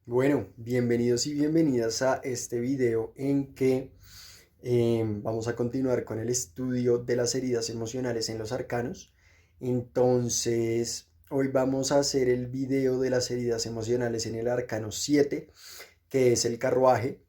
Bueno, bienvenidos y bienvenidas a este video en que vamos a continuar con el estudio de las heridas emocionales en los arcanos. Entonces, hoy vamos a hacer el video de las heridas emocionales en el arcano 7, que es el carruaje.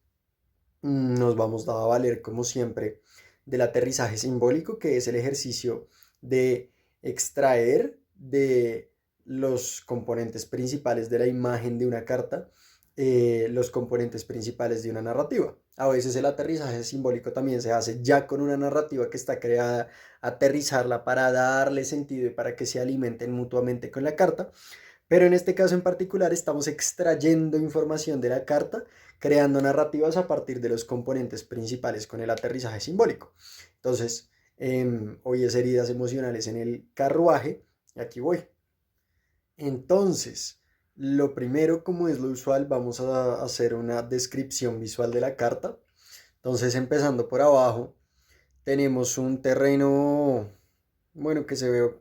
Nos vamos a valer, como siempre, del aterrizaje simbólico, que es el ejercicio de extraer de los componentes principales de la imagen de una carta, los componentes principales de una narrativa. A veces el aterrizaje simbólico también se hace ya con una narrativa que está creada, aterrizarla para darle sentido y para que se alimenten mutuamente con la carta. Pero en este caso en particular estamos extrayendo información de la carta, creando narrativas a partir de los componentes principales con el aterrizaje simbólico. Entonces, hoy es heridas emocionales en el carruaje, y aquí voy. Entonces, lo primero, como es lo usual, vamos a hacer una descripción visual de la carta. Entonces, empezando por abajo, tenemos un terreno, bueno, que se ve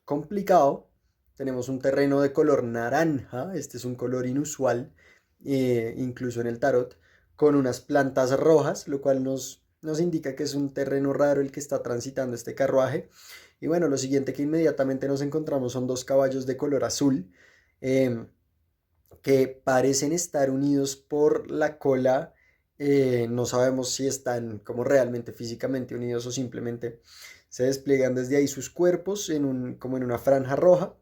complicado. Tenemos un terreno de color naranja, este es un color inusual, incluso en el tarot, con unas plantas rojas, lo cual nos indica que es un terreno raro el que está transitando este carruaje. Y bueno, lo siguiente que inmediatamente nos encontramos son dos caballos de color azul, eh, que parecen estar unidos por la cola. No sabemos si están como realmente físicamente unidos o simplemente se despliegan desde ahí sus cuerpos como en una franja roja.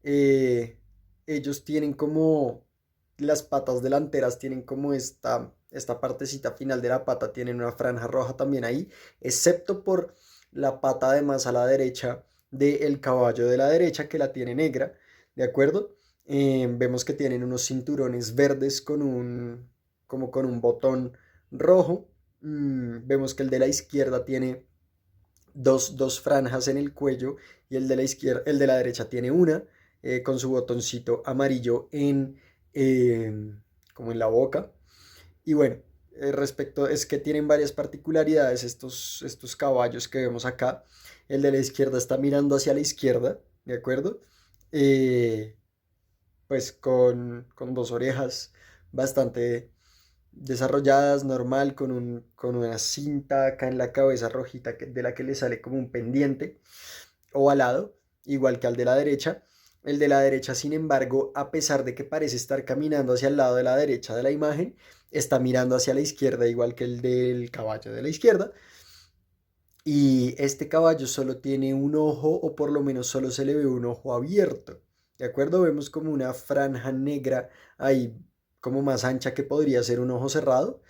Eh, Ellos tienen como las patas delanteras, tienen como esta partecita final de la pata, tienen una franja roja también ahí, excepto por la pata de más a la derecha del caballo de la derecha que la tiene negra, ¿de acuerdo? Vemos que tienen unos cinturones verdes como con un botón rojo. Vemos que el de la izquierda tiene dos franjas en el cuello y el de la derecha tiene una, con su botoncito amarillo eh, como en la boca. Y bueno, respecto es que tienen varias particularidades estos caballos que vemos acá. El de la izquierda está mirando hacia la izquierda, ¿de acuerdo? Eh, pues con dos orejas bastante desarrolladas, normal, con una cinta acá en la cabeza rojita de la que le sale como un pendiente ovalado, igual que al de la derecha. El de la derecha, sin embargo, a pesar de que parece estar caminando hacia el lado de la derecha de la imagen, está mirando hacia la izquierda, igual que el del caballo de la izquierda. Y este caballo solo tiene un ojo, o por lo menos solo se le ve un ojo abierto. ¿De acuerdo? Vemos como una franja negra ahí, como más ancha que podría ser un ojo cerrado,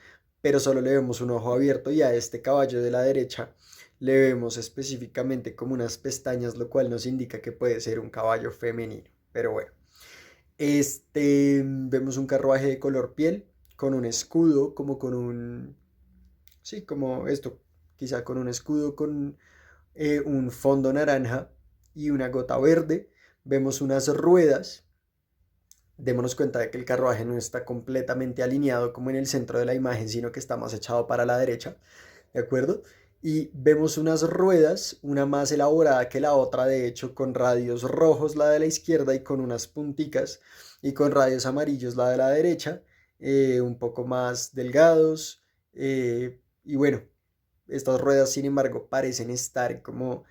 pero solo le vemos un ojo abierto, y a este caballo de la derecha le vemos específicamente como unas pestañas, lo cual nos indica que puede ser un caballo femenino. Pero bueno, vemos un carruaje de color piel con un escudo, como con un, sí, como esto, quizá con un escudo con un fondo naranja y una gota verde. Vemos unas ruedas. Démonos cuenta de que el carruaje no está completamente alineado como en el centro de la imagen, sino que está más echado para la derecha, ¿de acuerdo? Y vemos unas ruedas, una más elaborada que la otra, de hecho, con radios rojos la de la izquierda y con unas punticas, y con radios amarillos la de la derecha, un poco más delgados. Y bueno, estas ruedas, sin embargo, parecen estar como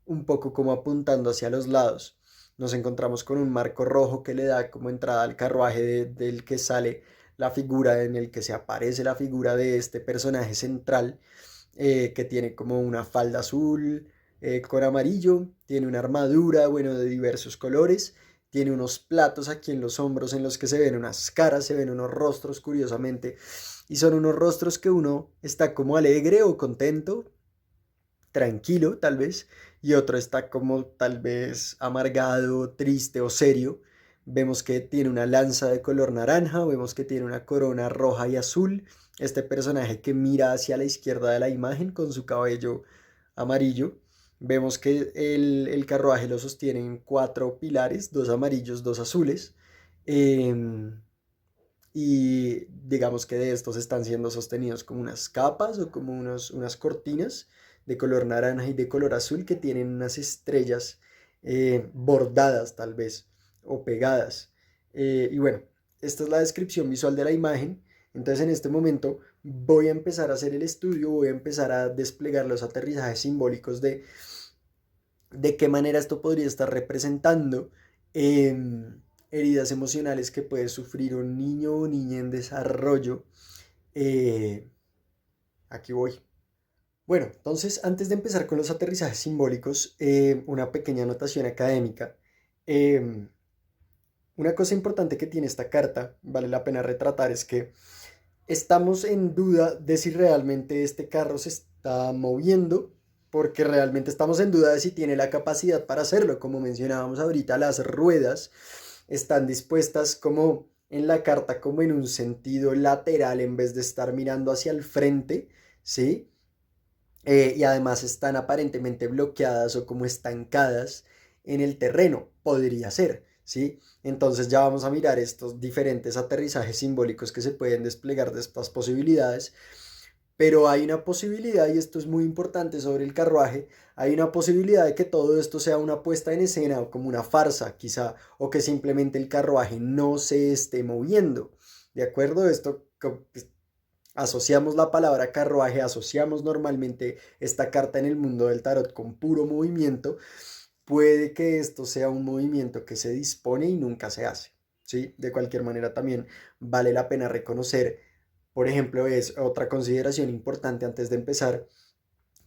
un poco como apuntando hacia los lados. Nos encontramos con un marco rojo que le da como entrada al carruaje del que sale la figura, en el que se aparece la figura de este personaje central, que tiene como una falda azul, con amarillo, tiene una armadura, bueno, de diversos colores, tiene unos platos aquí en los hombros en los que se ven unas caras, se ven unos rostros, curiosamente, y son unos rostros que uno está como alegre o contento, tranquilo tal vez, y otro está como tal vez amargado, triste o serio. Vemos que tiene una lanza de color naranja, vemos que tiene una corona roja y azul. Este personaje que mira hacia la izquierda de la imagen con su cabello amarillo. Vemos que el carruaje lo sostienen cuatro pilares, dos amarillos, dos azules. Em, y digamos que de estos están siendo sostenidos como unas capas o como unas cortinas de color naranja y de color azul, que tienen unas estrellas bordadas tal vez o pegadas. Y bueno, esta es la descripción visual de la imagen. Entonces en este momento voy a empezar a hacer el estudio, voy a empezar a desplegar los aterrizajes simbólicos de qué manera esto podría estar representando heridas emocionales que puede sufrir un niño o niña en desarrollo. Eh, Aquí voy. Bueno, entonces antes de empezar con los aterrizajes simbólicos, una pequeña anotación académica. Eh, una cosa importante que tiene esta carta, vale la pena retratar, es que estamos en duda de si realmente este carro se está moviendo, porque realmente estamos en duda de si tiene la capacidad para hacerlo. Como mencionábamos ahorita, las ruedas están dispuestas como en la carta, como en un sentido lateral en vez de estar mirando hacia el frente, ¿sí? Y además están aparentemente bloqueadas o como estancadas en el terreno, podría ser, ¿sí? Entonces ya vamos a mirar estos diferentes aterrizajes simbólicos que se pueden desplegar de estas posibilidades, pero hay una posibilidad, y esto es muy importante sobre el carruaje, hay una posibilidad de que todo esto sea una puesta en escena o como una farsa quizá, o que simplemente el carruaje no se esté moviendo, ¿de acuerdo? Esto pues, asociamos la palabra carruaje, asociamos normalmente esta carta en el mundo del tarot con puro movimiento. Puede que esto sea un movimiento que se dispone y nunca se hace, ¿sí? De cualquier manera también vale la pena reconocer, por ejemplo, es otra consideración importante antes de empezar,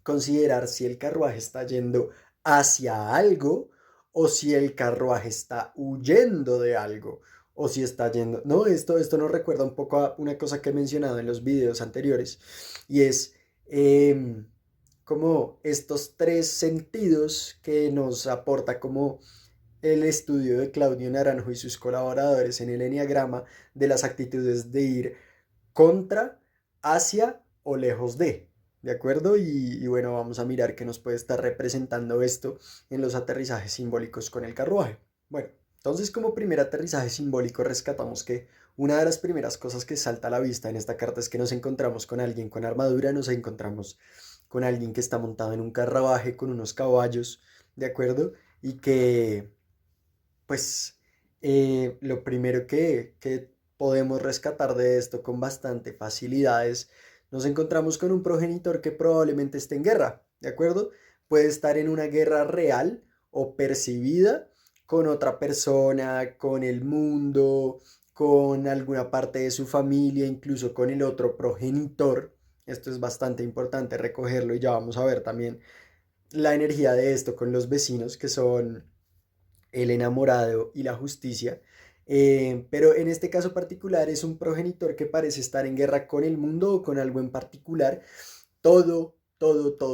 considerar si el carruaje está yendo hacia algo o si el carruaje está huyendo de algo o si está yendo... No, esto nos recuerda un poco a una cosa que he mencionado en los videos anteriores y es como estos tres sentidos que nos aporta como el estudio de Claudio Naranjo y sus colaboradores en el Enneagrama de las actitudes de ir contra, hacia o lejos de acuerdo? Y bueno, vamos a mirar qué nos puede estar representando esto en los aterrizajes simbólicos con el carruaje. Bueno, entonces como primer aterrizaje simbólico rescatamos que una de las primeras cosas que salta a la vista en esta carta es que nos encontramos con alguien con armadura, nos encontramos con alguien que está montado en un carruaje con unos caballos, ¿de acuerdo? Y que pues lo primero que podemos rescatar de esto con bastante facilidad es, nos encontramos con un progenitor que probablemente esté en guerra, ¿de acuerdo? Puede estar en una guerra real o percibida con otra persona, con el mundo, con alguna parte de su familia, incluso con el otro progenitor. Esto es bastante importante recogerlo y ya vamos a ver también la energía de esto con los vecinos que son el enamorado y la justicia. Pero en este caso particular es un progenitor que parece estar en guerra con el mundo o con algo en particular todo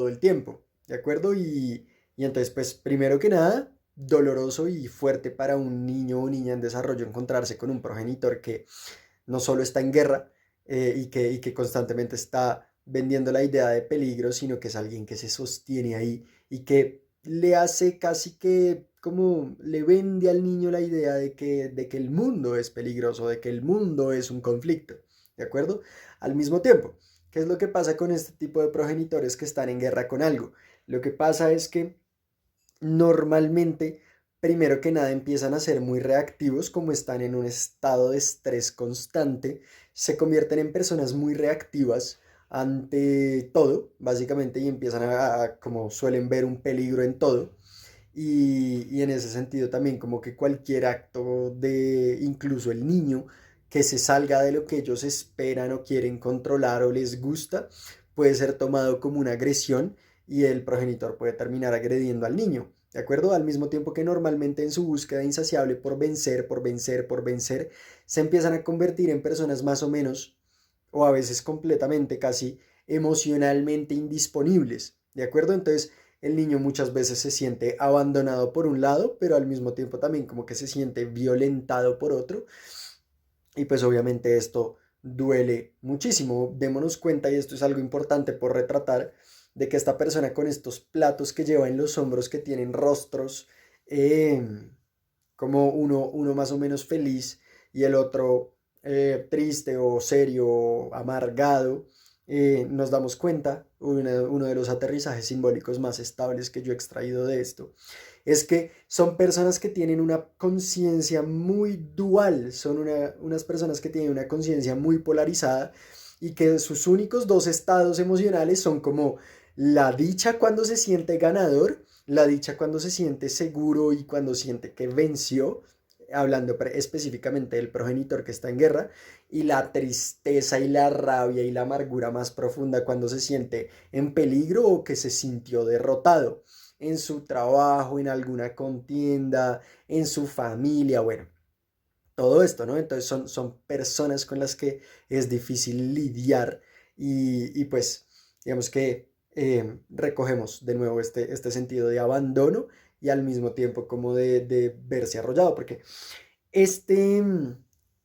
el tiempo, ¿de acuerdo? Y entonces, pues primero que nada, doloroso y fuerte para un niño o niña en desarrollo encontrarse con un progenitor que no solo está en guerra y que constantemente está vendiendo la idea de peligro, sino que es alguien que se sostiene ahí y que le hace casi que como le vende al niño la idea de que el mundo es peligroso, de que el mundo es un conflicto, ¿de acuerdo? Al mismo tiempo, ¿qué es lo que pasa con este tipo de progenitores que están en guerra con algo? Lo que pasa es que normalmente, primero que nada, empiezan a ser muy reactivos, como están en un estado de estrés constante, se convierten en personas muy reactivas ante todo, básicamente, y empiezan como suelen ver un peligro en todo. Y en ese sentido también como que cualquier acto de incluso el niño que se salga de lo que ellos esperan o quieren controlar o les gusta puede ser tomado como una agresión y el progenitor puede terminar agrediendo al niño. ¿De acuerdo? Al mismo tiempo que normalmente en su búsqueda insaciable por vencer, por vencer, por vencer, se empiezan a convertir en personas más o menos, o a veces completamente casi, emocionalmente indisponibles. ¿De acuerdo? Entonces, el niño muchas veces se siente abandonado por un lado, pero al mismo tiempo también como que se siente violentado por otro. Y pues obviamente esto duele muchísimo. Démonos cuenta, y esto es algo importante por retratar, de que esta persona con estos platos que lleva en los hombros, que tienen rostros, eh, como uno más o menos feliz y el otro triste o serio o amargado, nos damos cuenta, uno de los aterrizajes simbólicos más estables que yo he extraído de esto, es que son personas que tienen una conciencia muy dual, son unas personas que tienen una conciencia muy polarizada y que sus únicos dos estados emocionales son como la dicha cuando se siente ganador, la dicha cuando se siente seguro y cuando siente que venció, hablando específicamente del progenitor que está en guerra, y la tristeza y la rabia y la amargura más profunda cuando se siente en peligro o que se sintió derrotado en su trabajo, en alguna contienda, en su familia, bueno, todo esto, ¿no? Entonces son personas con las que es difícil lidiar y pues digamos que recogemos de nuevo este sentido de abandono y al mismo tiempo como de verse arrollado, porque este,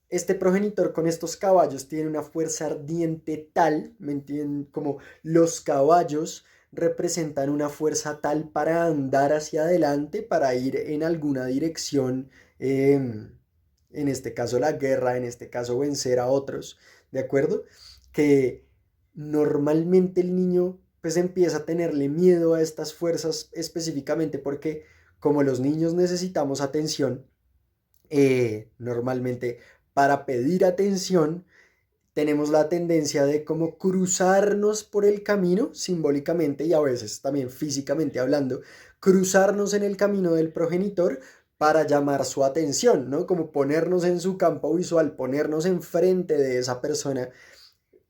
este progenitor con estos caballos tiene una fuerza ardiente tal, ¿me entienden? Como los caballos representan una fuerza tal para andar hacia adelante, para ir en alguna dirección, en este caso la guerra, en este caso vencer a otros, ¿de acuerdo? Que normalmente el niño pues empieza a tenerle miedo a estas fuerzas específicamente porque como los niños necesitamos atención, normalmente para pedir atención tenemos la tendencia de como cruzarnos por el camino simbólicamente y a veces también físicamente hablando, cruzarnos en el camino del progenitor para llamar su atención, ¿no? Como ponernos en su campo visual, ponernos enfrente de esa persona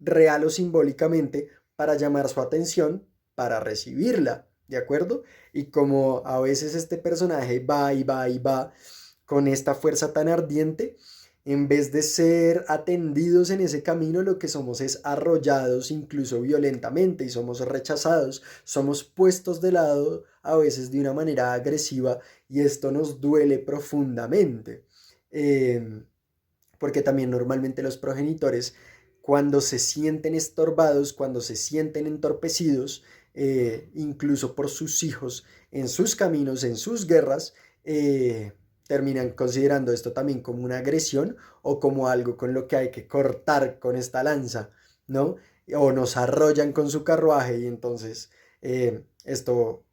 real o simbólicamente para llamar su atención, para recibirla, ¿de acuerdo? Y como a veces este personaje va y va y va con esta fuerza tan ardiente, en vez de ser atendidos en ese camino, lo que somos es arrollados incluso violentamente y somos rechazados, somos puestos de lado a veces de una manera agresiva y esto nos duele profundamente. Eh, Porque también normalmente los progenitores, cuando se sienten estorbados, cuando se sienten entorpecidos, incluso por sus hijos, en sus caminos, en sus guerras, terminan considerando esto también como una agresión o como algo con lo que hay que cortar con esta lanza, ¿no? O nos arrollan con su carruaje y entonces esto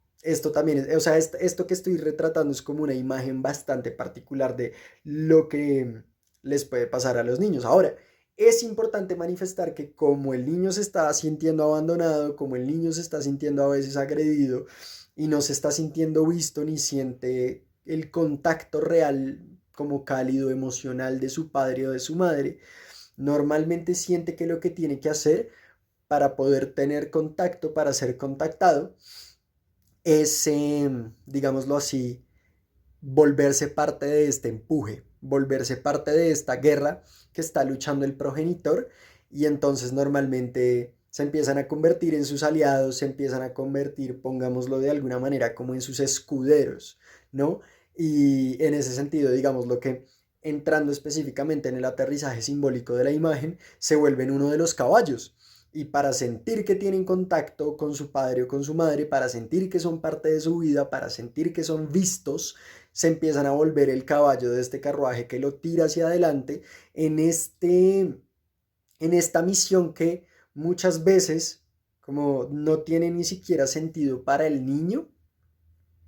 también es, o sea, esto que estoy retratando es como una imagen bastante particular de lo que les puede pasar a los niños. Ahora, es importante manifestar que como el niño se está sintiendo abandonado, como el niño se está sintiendo a veces agredido y no se está sintiendo visto ni siente el contacto real como cálido emocional de su padre o de su madre, normalmente siente que lo que tiene que hacer para poder tener contacto, para ser contactado, es, digámoslo así, volverse parte de este empuje, volverse parte de esta guerra que está luchando el progenitor y entonces normalmente se empiezan a convertir en sus aliados, se empiezan a convertir, pongámoslo de alguna manera, como en sus escuderos, ¿no? Y en ese sentido, digamos lo que entrando específicamente en el aterrizaje simbólico de la imagen, se vuelven uno de los caballos. Y para sentir que tienen contacto con su padre o con su madre, para sentir que son parte de su vida, para sentir que son vistos, se empiezan a volver el caballo de este carruaje que lo tira hacia adelante en, en esta misión que muchas veces como no tiene ni siquiera sentido para el niño,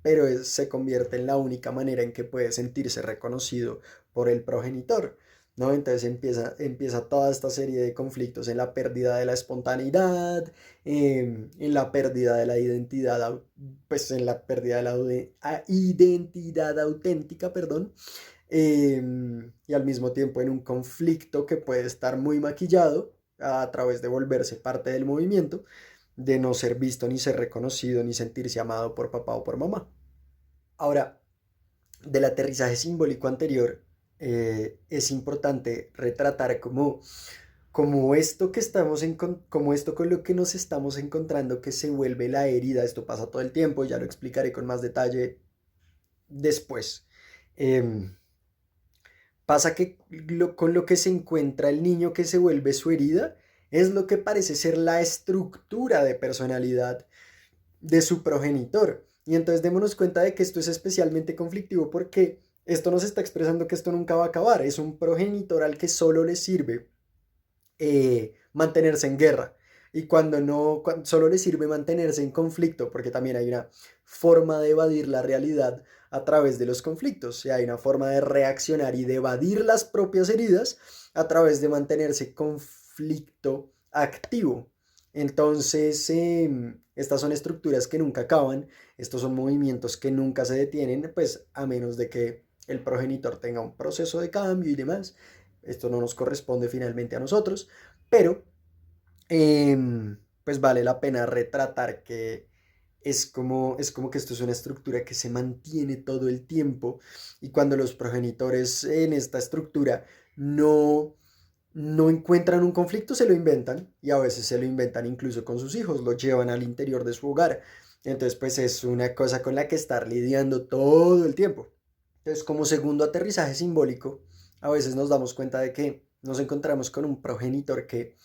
pero se convierte en la única manera en que puede sentirse reconocido por el progenitor, ¿no? Entonces empieza toda esta serie de conflictos en la pérdida de la espontaneidad, en la pérdida de la identidad, pues en la pérdida de la identidad auténtica, perdón, y al mismo tiempo en un conflicto que puede estar muy maquillado a través de volverse parte del movimiento, de no ser visto, ni ser reconocido, ni sentirse amado por papá o por mamá. Ahora, del aterrizaje simbólico anterior, es importante retratar como esto que estamos como esto con lo que nos estamos encontrando que se vuelve la herida. Esto pasa todo el tiempo, ya lo explicaré con más detalle después. Em, Pasa que con lo que se encuentra el niño que se vuelve su herida es lo que parece ser la estructura de personalidad de su progenitor. Y entonces démonos cuenta de que esto es especialmente conflictivo porque esto nos está expresando que esto nunca va a acabar. Es un progenitor al que solo le sirve mantenerse en guerra. y cuando no, solo les sirve mantenerse en conflicto, porque también hay una forma de evadir la realidad a través de los conflictos, y hay una forma de reaccionar y de evadir las propias heridas a través de mantenerse conflicto activo. Entonces, estas son estructuras que nunca acaban, estos son movimientos que nunca se detienen, pues a menos de que el progenitor tenga un proceso de cambio y demás. Esto no nos corresponde finalmente a nosotros, pero pues vale la pena retratar que es como que esto es una estructura que se mantiene todo el tiempo y cuando los progenitores en esta estructura no, no encuentran un conflicto, se lo inventan y a veces se lo inventan incluso con sus hijos, lo llevan al interior de su hogar. Entonces, pues es una cosa con la que estar lidiando todo el tiempo. Entonces, como segundo aterrizaje simbólico, a veces nos damos cuenta de que nos encontramos con un progenitor que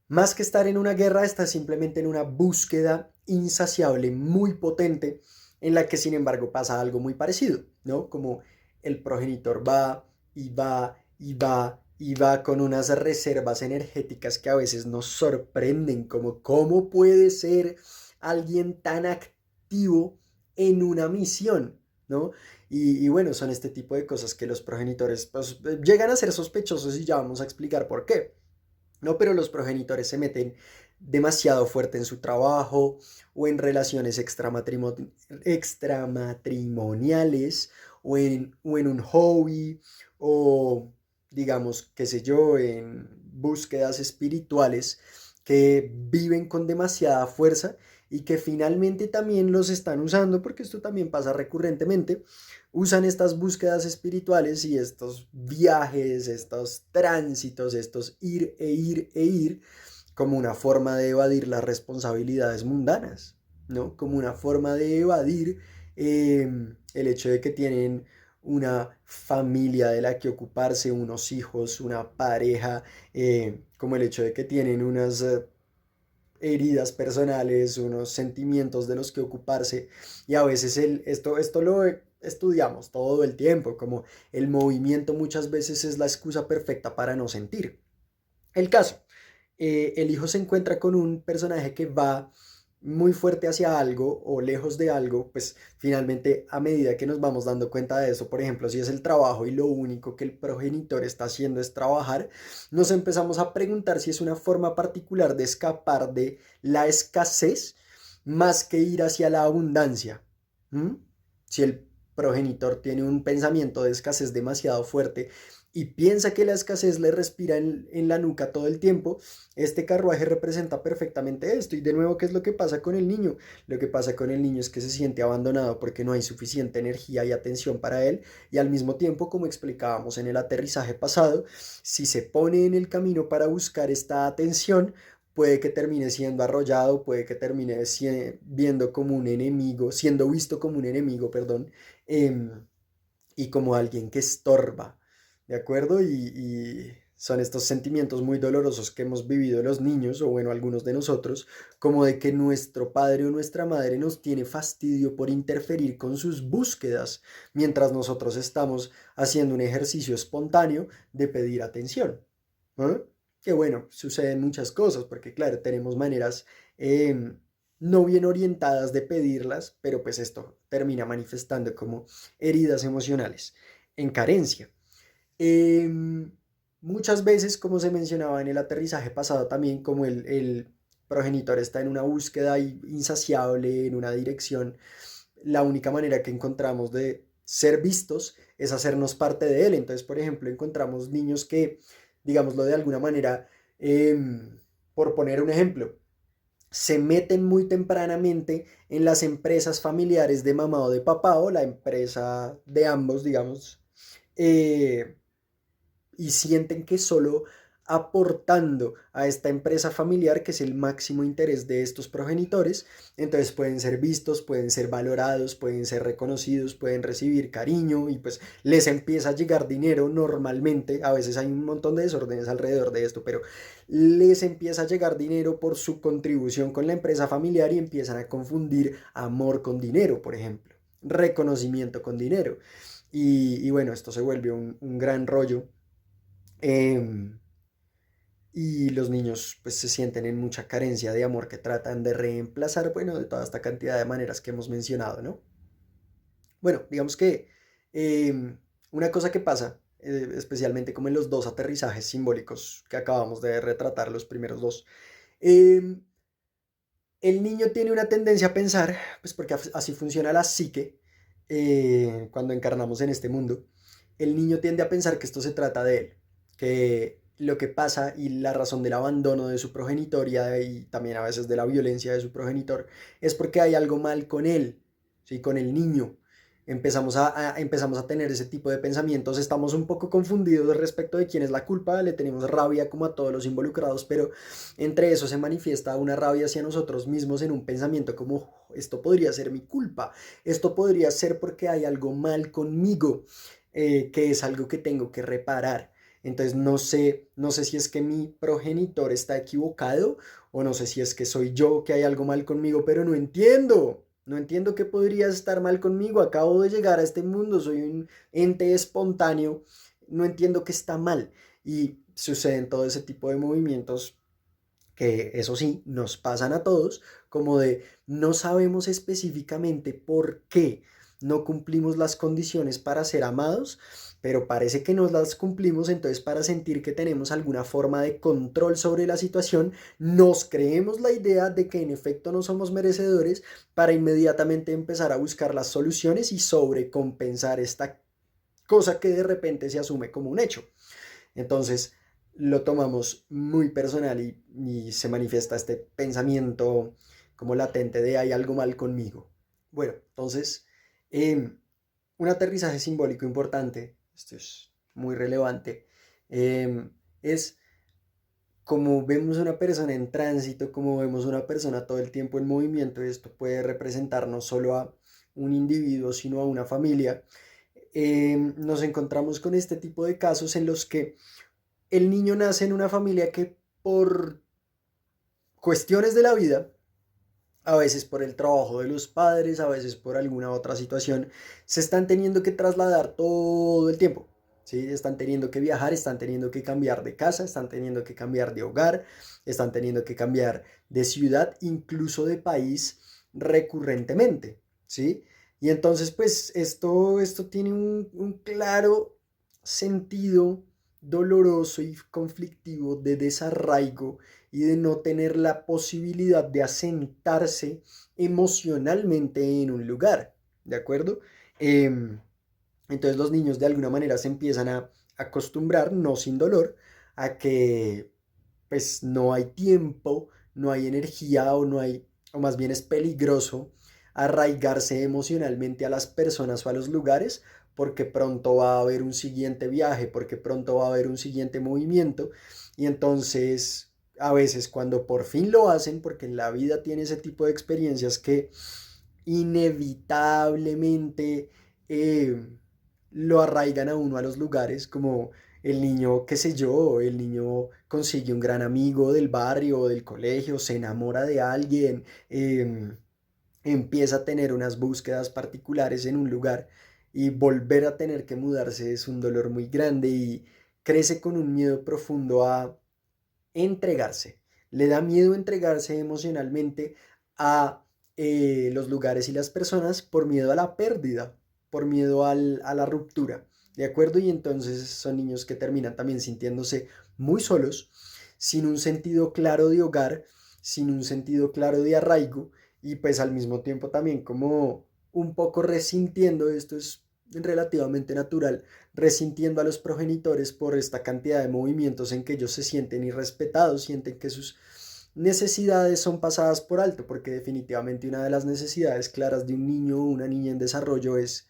más que estar en una guerra, está simplemente en una búsqueda insaciable, muy potente, en la que sin embargo pasa algo muy parecido, ¿no? Como el progenitor va y va y va y va con unas reservas energéticas que a veces nos sorprenden, como cómo puede ser alguien tan activo en una misión, ¿no? Y bueno, son este tipo de cosas que los progenitores pues, llegan a ser sospechosos y ya vamos a explicar por qué. No, pero los progenitores se meten demasiado fuerte en su trabajo o en relaciones extramatrimoniales o en un hobby o digamos, qué sé yo, en búsquedas espirituales que viven con demasiada fuerza y que finalmente también los están usando, porque esto también pasa recurrentemente, usan estas búsquedas espirituales y estos viajes, estos tránsitos, estos ir e ir e ir, como una forma de evadir las responsabilidades mundanas, ¿no? Como una forma de evadir el hecho de que tienen una familia de la que ocuparse, unos hijos, una pareja, como el hecho de que tienen unas heridas personales, unos sentimientos de los que ocuparse y a veces esto lo estudiamos todo el tiempo, como el movimiento muchas veces es la excusa perfecta para no sentir. El caso, el hijo se encuentra con un personaje que va muy fuerte hacia algo o lejos de algo, pues finalmente a medida que nos vamos dando cuenta de eso, por ejemplo, si es el trabajo y lo único que el progenitor está haciendo es trabajar, nos empezamos a preguntar si es una forma particular de escapar de la escasez más que ir hacia la abundancia. ¿Mm? Si el progenitor tiene un pensamiento de escasez demasiado fuerte, y piensa que la escasez le respira en la nuca todo el tiempo, este carruaje representa perfectamente esto. Y de nuevo, ¿qué es lo que pasa con el niño? Lo que pasa con el niño es que se siente abandonado porque no hay suficiente energía y atención para él. Y al mismo tiempo, como explicábamos en el aterrizaje pasado, si se pone en el camino para buscar esta atención, puede que termine siendo arrollado, puede que termine viendo como un enemigo, siendo visto como un enemigo, perdón, y como alguien que estorba, ¿de acuerdo? Y son estos sentimientos muy dolorosos que hemos vivido los niños, o bueno, algunos de nosotros, como de que nuestro padre o nuestra madre nos tiene fastidio por interferir con sus búsquedas, mientras nosotros estamos haciendo un ejercicio espontáneo de pedir atención. ¿Eh? Que bueno, suceden muchas cosas, porque claro, tenemos maneras no bien orientadas de pedirlas, pero pues esto termina manifestando como heridas emocionales en carencia. Em, Muchas veces, como se mencionaba en el aterrizaje pasado también, como el progenitor está en una búsqueda insaciable, en una dirección, la única manera que encontramos de ser vistos es hacernos parte de él. Entonces, por ejemplo, encontramos niños que, digámoslo de alguna manera, por poner un ejemplo, se meten muy tempranamente en las empresas familiares de mamá o de papá o la empresa de ambos, digamos, eh, y sienten que solo aportando a esta empresa familiar, que es el máximo interés de estos progenitores, entonces pueden ser vistos, pueden ser valorados, pueden ser reconocidos, pueden recibir cariño y pues les empieza a llegar dinero normalmente, a veces hay un montón de desórdenes alrededor de esto, pero les empieza a llegar dinero por su contribución con la empresa familiar y empiezan a confundir amor con dinero, por ejemplo, reconocimiento con dinero. Y bueno, esto se vuelve un gran rollo. Em, y los niños pues se sienten en mucha carencia de amor que tratan de reemplazar, bueno, de toda esta cantidad de maneras que hemos mencionado, ¿no? Bueno, digamos que una cosa que pasa, especialmente como en los dos aterrizajes simbólicos que acabamos de retratar, los primeros dos, em, el niño tiene una tendencia a pensar, pues porque así funciona la psique cuando encarnamos en este mundo, el niño tiende a pensar que esto se trata de él, que lo que pasa y la razón del abandono de su progenitoria y también a veces de la violencia de su progenitor es porque hay algo mal con él, ¿sí? Con el niño. Empezamos a tener ese tipo de pensamientos, estamos un poco confundidos respecto de quién es la culpa, le tenemos rabia como a todos los involucrados, pero entre eso se manifiesta una rabia hacia nosotros mismos en un pensamiento como esto podría ser mi culpa, esto podría ser porque hay algo mal conmigo, que es algo que tengo que reparar. Entonces no sé si es que mi progenitor está equivocado o no sé si es que soy yo que hay algo mal conmigo, pero no entiendo. No entiendo qué podría estar mal conmigo. Acabo de llegar a este mundo, soy un ente espontáneo. No entiendo qué está mal. Y suceden todo ese tipo de movimientos que eso sí, nos pasan a todos, como de no sabemos específicamente por qué no cumplimos las condiciones para ser amados, pero parece que nos las cumplimos, entonces para sentir que tenemos alguna forma de control sobre la situación, nos creemos la idea de que en efecto no somos merecedores para inmediatamente empezar a buscar las soluciones y sobrecompensar esta cosa que de repente se asume como un hecho. Entonces lo tomamos muy personal y se manifiesta este pensamiento como latente de hay algo mal conmigo. Bueno, entonces un aterrizaje simbólico importante, esto es muy relevante, es como vemos una persona en tránsito, como vemos una persona todo el tiempo en movimiento, y esto puede representar no solo a un individuo, sino a una familia, nos encontramos con este tipo de casos en los que el niño nace en una familia que por cuestiones de la vida, a veces por el trabajo de los padres, a veces por alguna otra situación, se están teniendo que trasladar todo el tiempo. ¿Sí? Están teniendo que viajar, están teniendo que cambiar de casa, están teniendo que cambiar de hogar, están teniendo que cambiar de ciudad, incluso de país recurrentemente. ¿Sí? Y entonces, pues esto tiene un claro sentido doloroso y conflictivo de desarraigo y de no tener la posibilidad de asentarse emocionalmente en un lugar, ¿de acuerdo? Entonces los niños de alguna manera se empiezan a acostumbrar, no sin dolor, a que pues no hay tiempo, no hay energía o no hay, o más bien es peligroso arraigarse emocionalmente a las personas o a los lugares porque pronto va a haber un siguiente viaje, porque pronto va a haber un siguiente movimiento y entonces a veces cuando por fin lo hacen, porque en la vida tiene ese tipo de experiencias que inevitablemente eh, lo arraigan a uno a los lugares, como el niño, qué sé yo, el niño consigue un gran amigo del barrio o del colegio, se enamora de alguien, empieza a tener unas búsquedas particulares en un lugar y volver a tener que mudarse es un dolor muy grande y crece con un miedo profundo a entregarse. Le da miedo entregarse emocionalmente a los lugares y las personas por miedo a la pérdida, por miedo a la ruptura. ¿De acuerdo? Y entonces son niños que terminan también sintiéndose muy solos, sin un sentido claro de hogar, sin un sentido claro de arraigo y pues al mismo tiempo también como un poco resintiendo, esto es relativamente natural, resintiendo a los progenitores por esta cantidad de movimientos en que ellos se sienten irrespetados, sienten que sus necesidades son pasadas por alto, porque definitivamente una de las necesidades claras de un niño o una niña en desarrollo es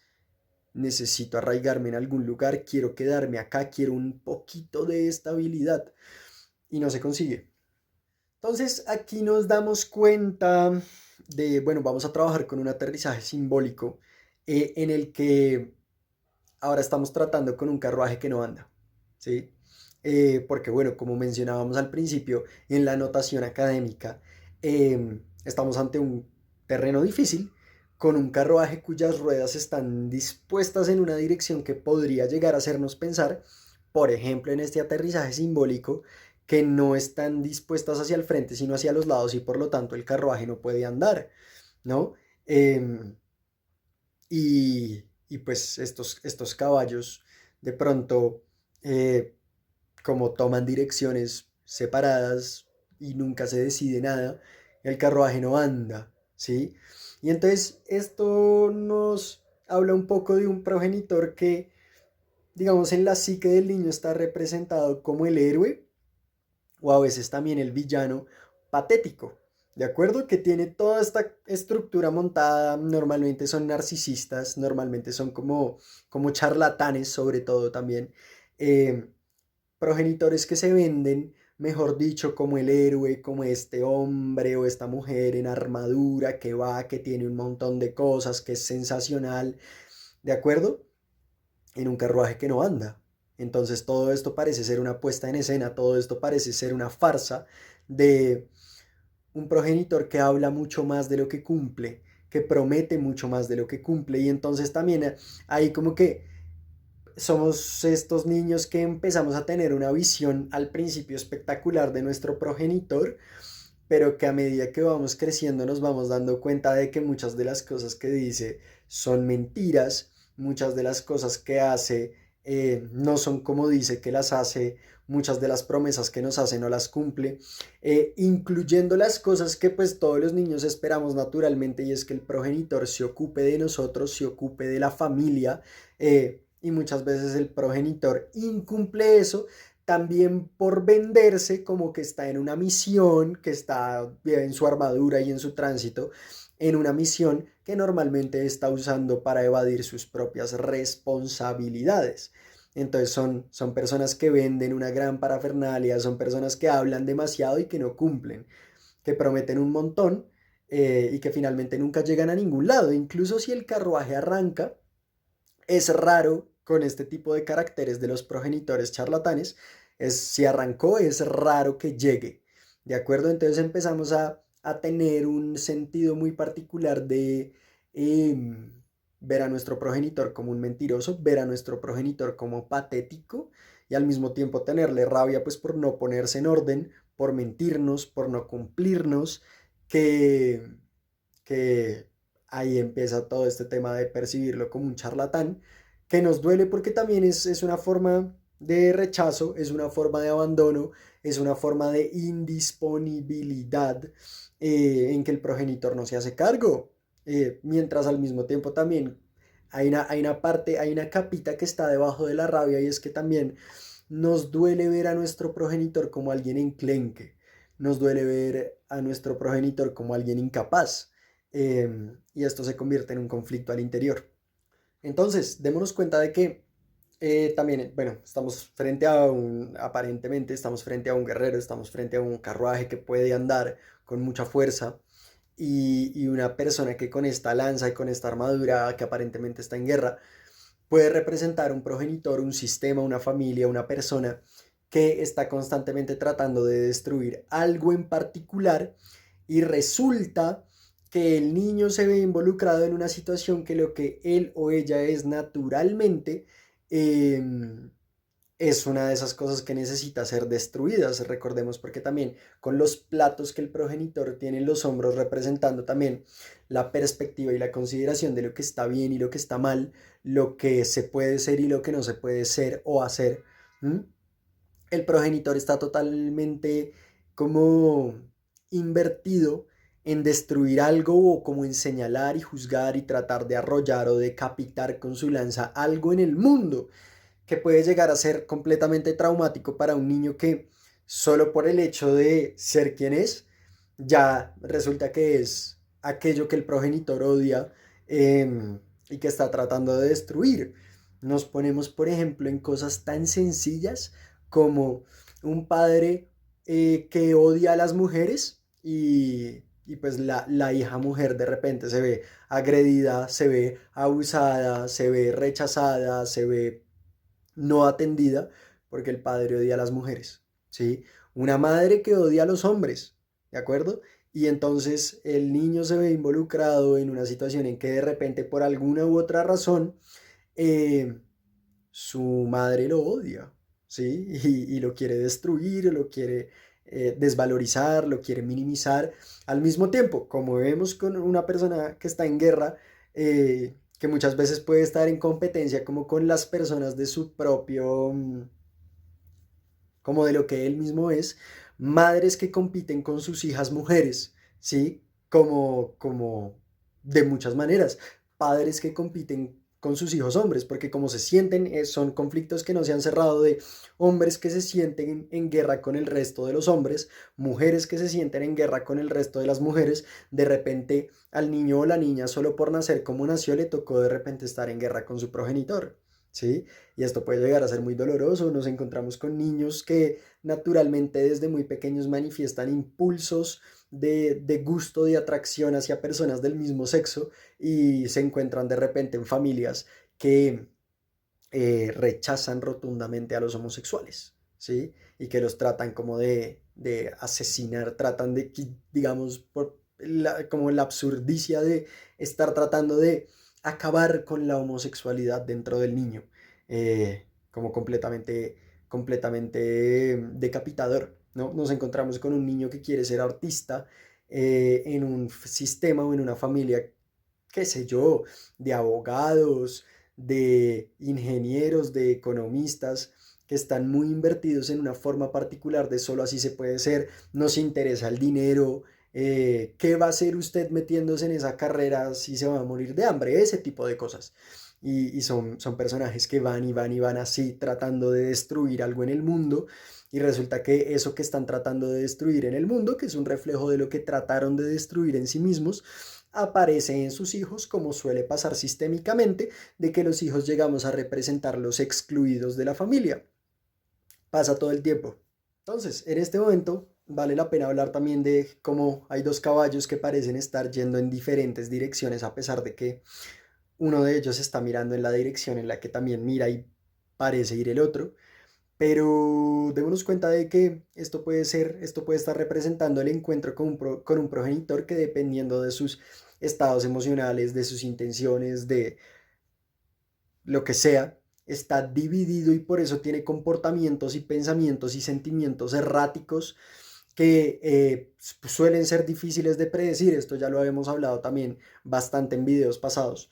necesito arraigarme en algún lugar, quiero quedarme acá, quiero un poquito de estabilidad y no se consigue. Entonces aquí nos damos cuenta de, bueno, vamos a trabajar con un aterrizaje simbólico en el que ahora estamos tratando con un carruaje que no anda, ¿sí? Porque bueno, como mencionábamos al principio, en la notación académica, estamos ante un terreno difícil, con un carruaje cuyas ruedas están dispuestas en una dirección que podría llegar a hacernos pensar, por ejemplo, en este aterrizaje simbólico, que no están dispuestas hacia el frente, sino hacia los lados y por lo tanto el carruaje no puede andar, ¿no? Em, y pues estos caballos de pronto, eh, como toman direcciones separadas y nunca se decide nada, el carruaje no anda, ¿sí? Y entonces esto nos habla un poco de un progenitor que, digamos, en la psique del niño está representado como el héroe o a veces también el villano patético. ¿De acuerdo? Que tiene toda esta estructura montada, normalmente son narcisistas, normalmente son como charlatanes sobre todo también, eh, progenitores que se venden, mejor dicho, como el héroe, como este hombre o esta mujer en armadura que va, que tiene un montón de cosas, que es sensacional, ¿de acuerdo? En un carruaje que no anda. Entonces todo esto parece ser una puesta en escena, todo esto parece ser una farsa de un progenitor que habla mucho más de lo que cumple, que promete mucho más de lo que cumple y entonces también hay como que somos estos niños que empezamos a tener una visión al principio espectacular de nuestro progenitor, pero que a medida que vamos creciendo nos vamos dando cuenta de que muchas de las cosas que dice son mentiras, muchas de las cosas que hace no son como dice que las hace, muchas de las promesas que nos hace no las cumple, incluyendo las cosas que pues todos los niños esperamos naturalmente y es que el progenitor se ocupe de nosotros, se ocupe de la familia, y muchas veces el progenitor incumple eso también por venderse como que está en una misión, que está en su armadura y en su tránsito, en una misión que normalmente está usando para evadir sus propias responsabilidades. Entonces son personas que venden una gran parafernalia, son personas que hablan demasiado y que no cumplen, que prometen un montón, y que finalmente nunca llegan a ningún lado. Incluso si el carruaje arranca, es raro con este tipo de caracteres de los progenitores charlatanes, si arrancó es raro que llegue, ¿de acuerdo? Entonces empezamos a tener un sentido muy particular de ver a nuestro progenitor como un mentiroso, ver a nuestro progenitor como patético y al mismo tiempo tenerle rabia pues por no ponerse en orden, por mentirnos, por no cumplirnos, que, que ahí empieza todo este tema de percibirlo como un charlatán, que nos duele porque también es una forma de rechazo, es una forma de abandono, es una forma de indisponibilidad, en que el progenitor no se hace cargo, mientras al mismo tiempo también hay una parte, hay una capita que está debajo de la rabia y es que también nos duele ver a nuestro progenitor como alguien enclenque, nos duele ver a nuestro progenitor como alguien incapaz, y esto se convierte en un conflicto al interior. Entonces, démonos cuenta de que también, bueno, aparentemente estamos frente a un guerrero, estamos frente a un carruaje que puede andar con mucha fuerza y una persona que con esta lanza y con esta armadura que aparentemente está en guerra puede representar un progenitor, un sistema, una familia, una persona que está constantemente tratando de destruir algo en particular y resulta que el niño se ve involucrado en una situación que lo que él o ella es naturalmente, eh, es una de esas cosas que necesita ser destruidas. Recordemos porque también con los platos que el progenitor tiene en los hombros representando también la perspectiva y la consideración de lo que está bien y lo que está mal, lo que se puede ser y lo que no se puede ser o hacer. ¿Mm? El progenitor está totalmente como invertido en destruir algo o como en señalar y juzgar y tratar de arrollar o decapitar con su lanza algo en el mundo que puede llegar a ser completamente traumático para un niño que solo por el hecho de ser quien es, ya resulta que es aquello que el progenitor odia, y que está tratando de destruir. Nos ponemos, por ejemplo, en cosas tan sencillas como un padre que odia a las mujeres y pues la hija mujer de repente se ve agredida, se ve abusada, se ve rechazada, se ve no atendida porque el padre odia a las mujeres, ¿sí? Una madre que odia a los hombres, ¿de acuerdo? Y entonces el niño se ve involucrado en una situación en que de repente por alguna u otra razón, eh, su madre lo odia. ¿sí? Y lo quiere destruir, lo quiere desvalorizar, lo quiere minimizar. Al mismo tiempo, como vemos con una persona que está en guerra, que muchas veces puede estar en competencia como con las personas de su propio, como de lo que él mismo es, madres que compiten con sus hijas mujeres, ¿sí? Como de muchas maneras, padres que compiten con sus hijos hombres, porque como se sienten, son conflictos que no se han cerrado de hombres que se sienten en guerra con el resto de los hombres, mujeres que se sienten en guerra con el resto de las mujeres, de repente al niño o la niña solo por nacer como nació le tocó de repente estar en guerra con su progenitor, ¿sí? Y esto puede llegar a ser muy doloroso. Nos encontramos con niños que naturalmente desde muy pequeños manifiestan impulsos de gusto, de atracción hacia personas del mismo sexo y se encuentran de repente en familias que rechazan rotundamente a los homosexuales, ¿sí? Y que los tratan como de asesinar, tratan de, digamos, como la absurdicia de estar tratando de acabar con la homosexualidad dentro del niño, como completamente decapitador, ¿no? Nos encontramos con un niño que quiere ser artista en un sistema o en una familia, qué sé yo, de abogados, de ingenieros, de economistas que están muy invertidos en una forma particular de solo así se puede ser, nos interesa el dinero, ¿qué va a hacer usted metiéndose en esa carrera si se va a morir de hambre? Ese tipo de cosas. Y son personajes que van y van y van así tratando de destruir algo en el mundo y resulta que eso que están tratando de destruir en el mundo, que es un reflejo de lo que trataron de destruir en sí mismos, aparece en sus hijos, como suele pasar sistémicamente, de que los hijos llegamos a representar los excluidos de la familia. Pasa todo el tiempo. Entonces, en este momento vale la pena hablar también de cómo hay dos caballos que parecen estar yendo en diferentes direcciones a pesar de que uno de ellos está mirando en la dirección en la que también mira y parece ir el otro. Pero démonos cuenta de que esto puede estar representando el encuentro con un progenitor que dependiendo de sus estados emocionales, de sus intenciones, de lo que sea, está dividido y por eso tiene comportamientos y pensamientos y sentimientos erráticos que suelen ser difíciles de predecir. Esto ya lo habíamos hablado también bastante en videos pasados.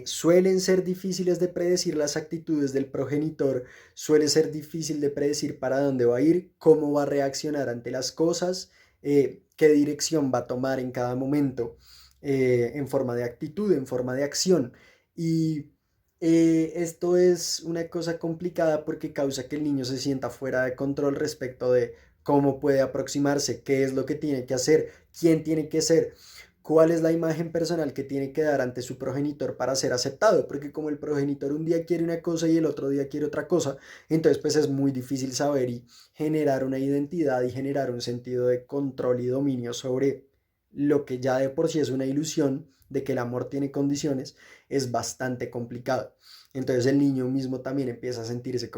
Suelen ser difíciles de predecir las actitudes del progenitor, suele ser difícil de predecir para dónde va a ir, cómo va a reaccionar ante las cosas, qué dirección va a tomar en cada momento, en forma de actitud, en forma de acción. Y esto es una cosa complicada porque causa que el niño se sienta fuera de control respecto de cómo puede aproximarse, qué es lo que tiene que hacer, quién tiene que ser, cuál es la imagen personal que tiene que dar ante su progenitor para ser aceptado, porque como el progenitor un día quiere una cosa y el otro día quiere otra cosa, entonces pues es muy difícil saber y generar una identidad y generar un sentido de control y dominio sobre lo que ya de por sí es una ilusión de que el amor tiene condiciones, es bastante complicado. Entonces el niño mismo también empieza a sentirse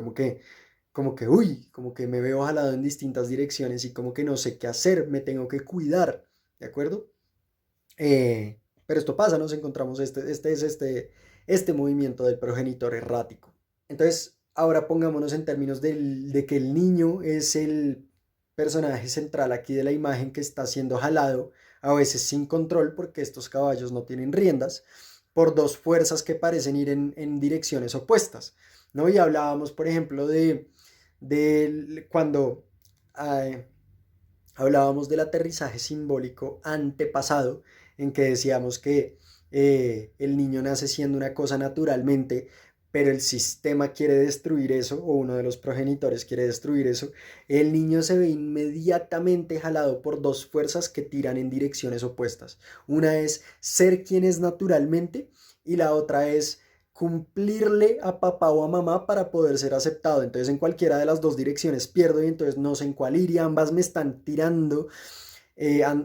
uy, como que me veo jalado en distintas direcciones y como que no sé qué hacer, me tengo que cuidar, ¿de acuerdo? Pero esto pasa, nos encontramos este movimiento del progenitor errático. Entonces, ahora pongámonos en términos de que el niño es el personaje central aquí de la imagen que está siendo jalado, a veces sin control, porque estos caballos no tienen riendas, por dos fuerzas que parecen ir en direcciones opuestas, ¿no? Y hablábamos, por ejemplo, de cuando eh, hablábamos del aterrizaje simbólico antepasado, en que decíamos que el niño nace siendo una cosa naturalmente, pero el sistema quiere destruir eso, o uno de los progenitores quiere destruir eso, el niño se ve inmediatamente jalado por dos fuerzas que tiran en direcciones opuestas. Una es ser quien es naturalmente y la otra es cumplirle a papá o a mamá para poder ser aceptado. Entonces en cualquiera de las dos direcciones pierdo y entonces no sé en cuál ir y ambas me están tirando,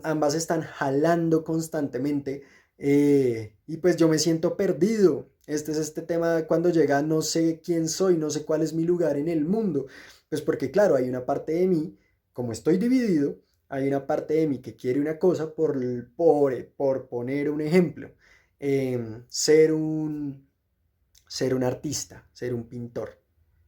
ambas están jalando constantemente y pues yo me siento perdido. Este es este tema cuando llega no sé quién soy, no sé cuál es mi lugar en el mundo. Pues porque claro, hay una parte de mí, como estoy dividido, hay una parte de mí que quiere una cosa por poner un ejemplo, ser un artista, ser un pintor.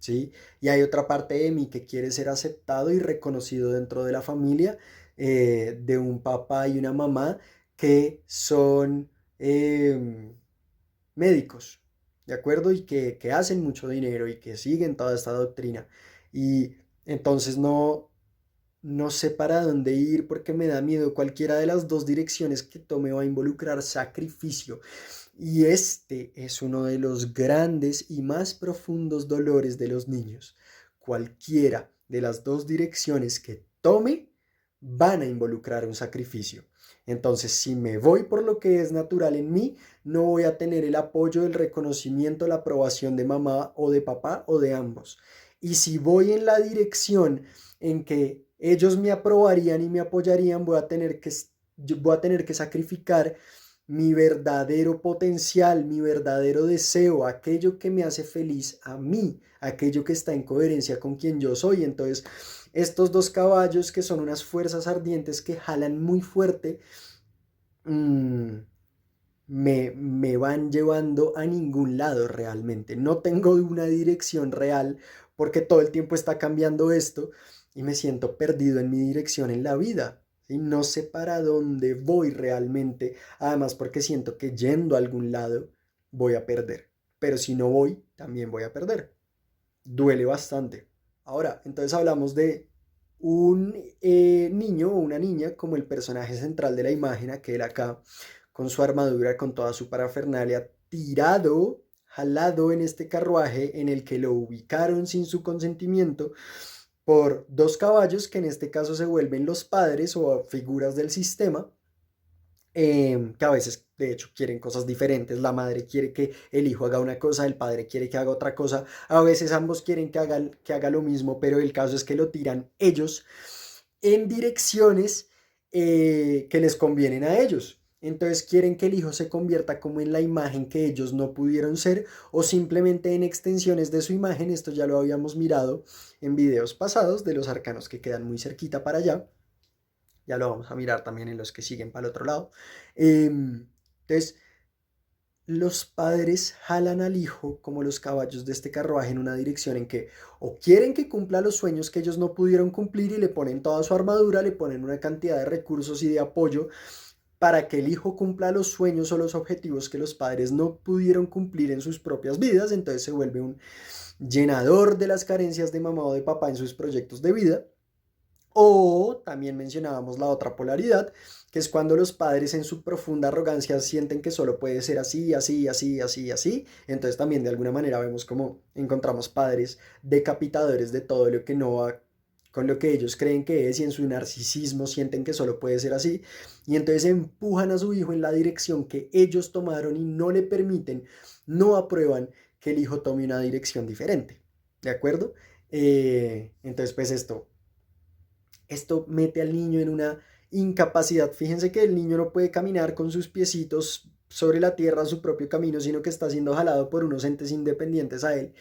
¿sí? Y hay otra parte de mí que quiere ser aceptado y reconocido dentro de la familia, de un papá y una mamá que son médicos, ¿de acuerdo? Y que hacen mucho dinero y que siguen toda esta doctrina. Y entonces no sé para dónde ir porque me da miedo. Cualquiera de las dos direcciones que tome va a involucrar sacrificio. Y este es uno de los grandes y más profundos dolores de los niños. Cualquiera de las dos direcciones que tome van a involucrar un sacrificio. Entonces, si me voy por lo que es natural en mí, no voy a tener el apoyo, el reconocimiento, la aprobación de mamá o de papá o de ambos. Y si voy en la dirección en que ellos me aprobarían y me apoyarían, voy a tener que sacrificar mi verdadero potencial, mi verdadero deseo, aquello que me hace feliz a mí, aquello que está en coherencia con quien yo soy. Entonces, estos dos caballos que son unas fuerzas ardientes que jalan muy fuerte, mmm, me van llevando a ningún lado realmente. No tengo una dirección real porque todo el tiempo está cambiando esto y me siento perdido en mi dirección en la vida. ¿Sí? No sé para dónde voy realmente. Además porque siento que yendo a algún lado voy a perder. Pero si no voy, también voy a perder. Duele bastante. Ahora, entonces hablamos de un niño o una niña como el personaje central de la imagen, aquel acá, con su armadura, con toda su parafernalia, tirado, jalado en este carruaje en el que lo ubicaron sin su consentimiento por dos caballos que en este caso se vuelven los padres o figuras del sistema, que a veces de hecho quieren cosas diferentes. La madre quiere que el hijo haga una cosa, el padre quiere que haga otra cosa, a veces ambos quieren que haga lo mismo, pero el caso es que lo tiran ellos en direcciones que les convienen a ellos. Entonces quieren que el hijo se convierta como en la imagen que ellos no pudieron ser o simplemente en extensiones de su imagen. Esto ya lo habíamos mirado en videos pasados de los arcanos que quedan muy cerquita para allá. Ya lo vamos a mirar también en los que siguen para el otro lado. Entonces, los padres jalan al hijo como los caballos de este carruaje en una dirección en que o quieren que cumpla los sueños que ellos no pudieron cumplir y le ponen toda su armadura, le ponen una cantidad de recursos y de apoyo para que el hijo cumpla los sueños o los objetivos que los padres no pudieron cumplir en sus propias vidas. Entonces se vuelve un llenador de las carencias de mamá o de papá en sus proyectos de vida. O también mencionábamos la otra polaridad, que es cuando los padres en su profunda arrogancia sienten que solo puede ser así, así, así, así, así. Entonces también de alguna manera vemos como encontramos padres decapitadores de todo lo que no va con lo que ellos creen que es y en su narcisismo sienten que solo puede ser así. Y entonces empujan a su hijo en la dirección que ellos tomaron y no le permiten, no aprueban que el hijo tome una dirección diferente. ¿De acuerdo? Entonces pues esto mete al niño en una incapacidad. Fíjense que el niño no puede caminar con sus piecitos sobre la tierra a su propio camino, sino que está siendo jalado por unos entes independientes a él.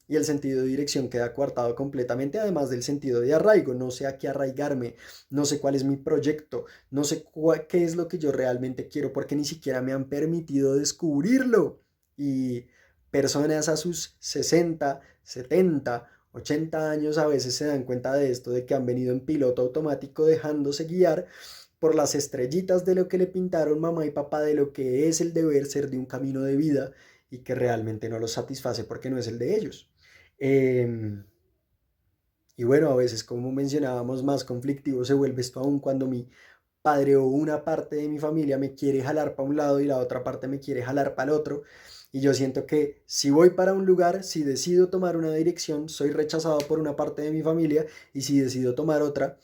Y el sentido de dirección queda coartado completamente, además del sentido de arraigo. No sé a qué arraigarme, no sé cuál es mi proyecto, no sé qué es lo que yo realmente quiero, porque ni siquiera me han permitido descubrirlo. Y personas a sus 60, 70, 80 años a veces se dan cuenta de esto, de que han venido en piloto automático dejándose guiar por las estrellitas de lo que le pintaron mamá y papá de lo que es el deber ser de un camino de vida y que realmente no los satisface porque no es el de ellos. Eh, y bueno, a veces, como mencionábamos, más conflictivo se vuelve esto aún cuando mi padre o una parte de mi familia me quiere jalar para un lado y la otra parte me quiere jalar para el otro. Y yo siento que si voy para un lugar, si decido tomar una dirección, soy rechazado por una parte de mi familia y si decido tomar otra,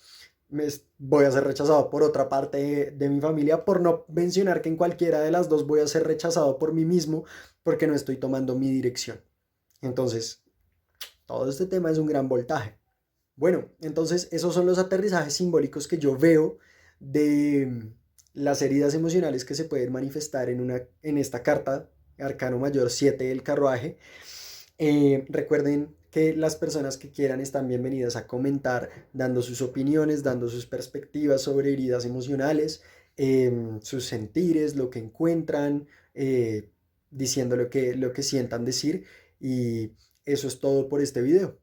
voy a ser rechazado por otra parte de mi familia, por no mencionar que en cualquiera de las dos voy a ser rechazado por mí mismo porque no estoy tomando mi dirección. Entonces, todo este tema es un gran voltaje. Bueno, entonces esos son los aterrizajes simbólicos que yo veo de las heridas emocionales que se pueden manifestar en esta carta, Arcano Mayor 7 del carruaje. Recuerden que las personas que quieran están bienvenidas a comentar, dando sus opiniones, dando sus perspectivas sobre heridas emocionales, sus sentires, lo que encuentran, diciendo lo que sientan decir. Y eso es todo por este video.